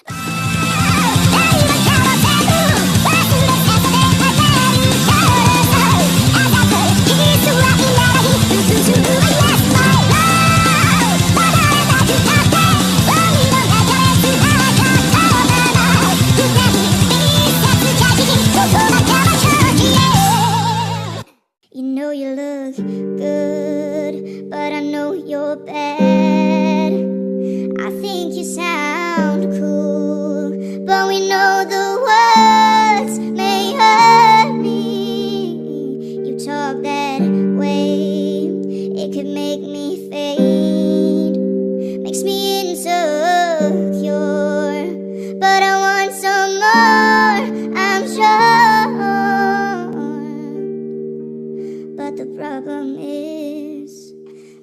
You know you look good, but I know you're bad. I think you sound cool, but we know the words may hurt me. You talk that way, it could make me fade, makes me insecure, but I want some more, I'm sure. But the problem is,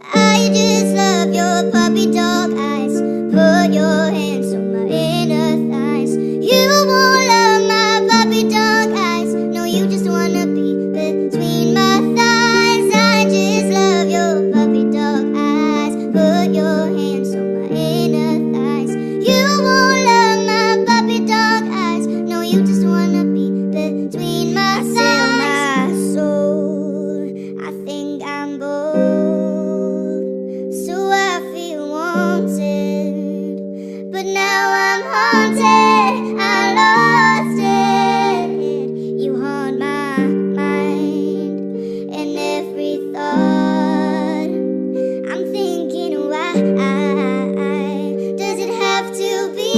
I just love your puppy dog eyes. Put your hands on my inner thighs. You won't love my puppy dog eyes. No, you just wanna be between my thighs. I just love your puppy dog eyes. Put your hands on my inner thighs. You won't love my puppy dog eyes. No, you just wanna be between my thighs. My soul, I think I'm bold, so I feel wanted, but now I'm haunted, I lost it. You haunt my mind and every thought. I'm thinking, why does it have to be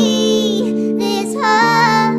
this hard?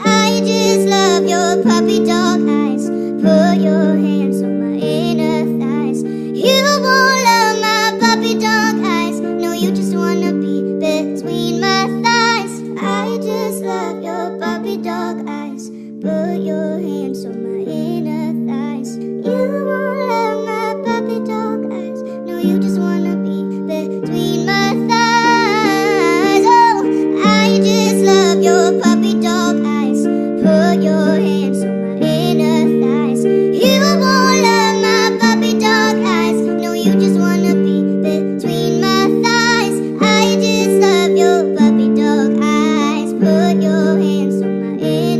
I just love your puppy dog eyes. Put your hands on my inner thighs. You won't love my puppy dog eyes. No, you just wanna be between my thighs. I just love your puppy dog eyes. Put your hands on my inner thighs. You won't love my puppy dog eyes. No, you just wanna be between my thighs. Oh, I just love your puppy dog eyes. Put your hands on my inner thighs. You won't love my puppy dog eyes. No, you just wanna be between my thighs. I just love your puppy dog eyes. Put your hands on my inner